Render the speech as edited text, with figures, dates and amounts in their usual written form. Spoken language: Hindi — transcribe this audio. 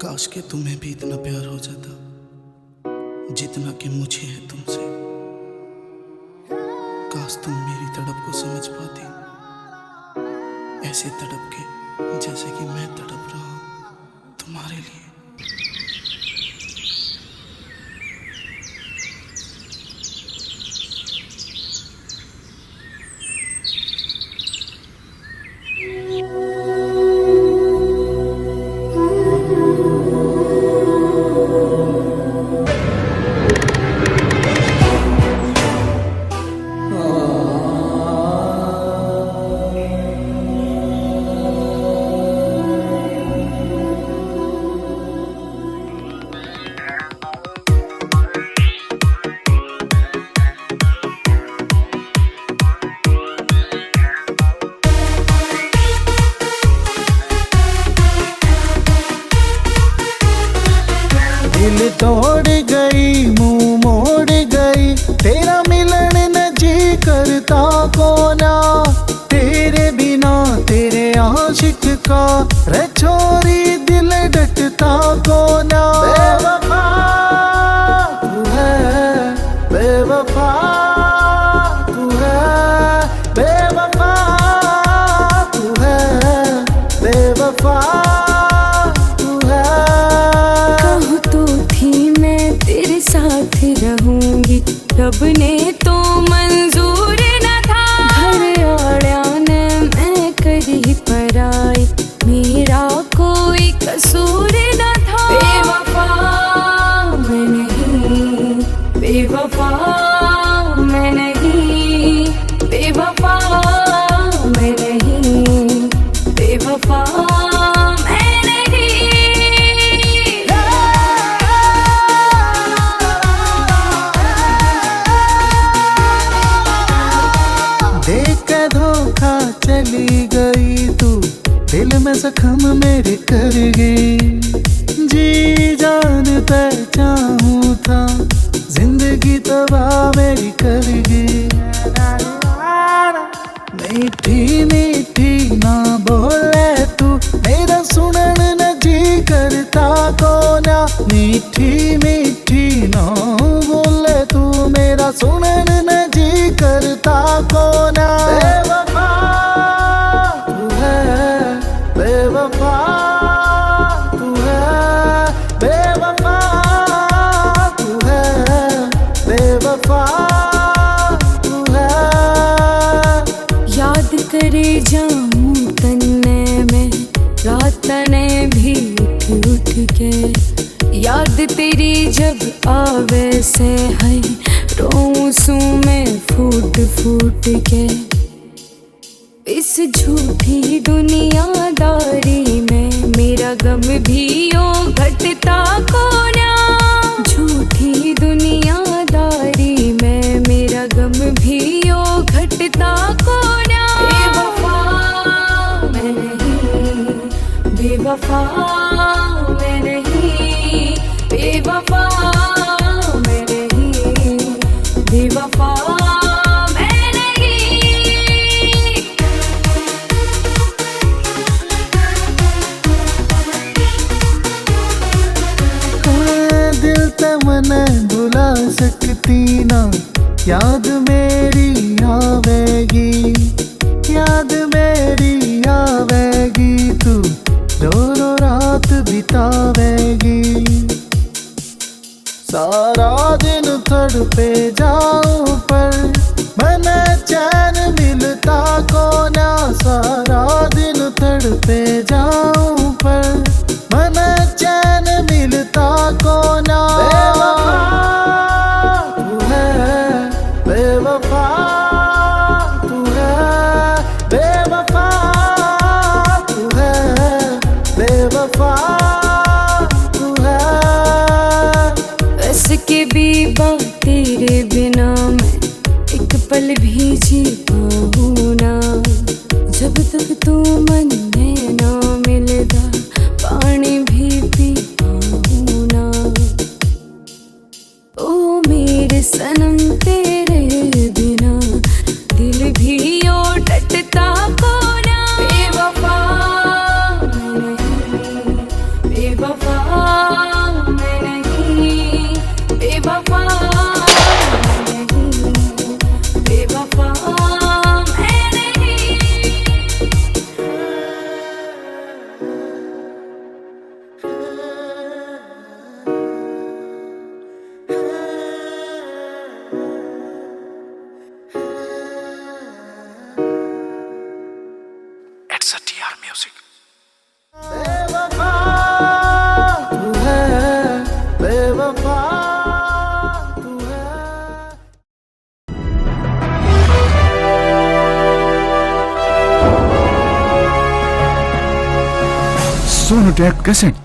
काश के तुम्हें भी इतना प्यार हो जाता जितना कि मुझे है तुमसे। काश तुम मेरी तड़प को समझ पाती, ऐसे तड़प के जैसे कि मैं तड़प रहा हूं तुम्हारे लिए। दिल तोड़ गई, मुंह मोड़ गई, तेरा मिलन न जी करता कोना। तेरे बिना तेरे आशिक का रे छोरी दिल डटता कोना। बेवफा तू है, बेवफा तू है, बेवफा तू है, बेवफा साथ रहूंगी, रब ने तो मंजूर न था। घर आने मैं करी पराई, मेरा कोई कसूर न था। बेवफा मैं नहीं, बेवफा मैं नहीं, बेवफा मैं नहीं, बेवफा चली गई तू, दिल में जख्म मेरे कर गई। जी जान पहचानूं था, जिंदगी तबाह मेरी कर गई। मीठी मीठी ना बोले तू, मेरा सुनन न जी करता कोना। मीठी मीठी ना बोले तू, मेरा सुनन न जी करता कोना। बेवफा तू है, बेवफा तू है, बेवफा तू है, बेवफा तू है। याद करे जाऊं तन्ने में, रात ने भी उठ के। याद तेरी जब आवे से है, रोऊं सू में फूट फूट के। इस झूठी दुनियादारी में मेरा गम भी ओ घटता कोना। झूठी दुनियादारी में मेरा गम भी ओ घटता कोना। बेवफा मैं नहीं, बेवफा मैं नहीं, बेवफा मैं नहीं, बेवफा मैं नहीं। दिल तमन्ना भुला सकती ना, याद मेरी आवेगी, याद मेरी आवेगी। तू रो रो रात बितावेगी, सारा दिन तड़पे जाऊं पर मन चैन मिलता कोना। सारा दिन तड़पे जाऊं पर मन चैन मिलता कोना। बेवफा तू है, बेवफा तू है, बेवफा तू है, बेवफा तू है। बस के बीबा तेरे बिना मैं एक पल भी जी पाऊं ना। जब तक तू मन में ना मिलदा, पानी भी पी पाऊं ना। ओ मेरे सनम तेरे बिना दिल भी ओ डटता कोना। बेवफा मैं नहीं, बेवफा It's a TR music. बेवफा तू है, बेवफा तू है। सोनोटेक कैसेट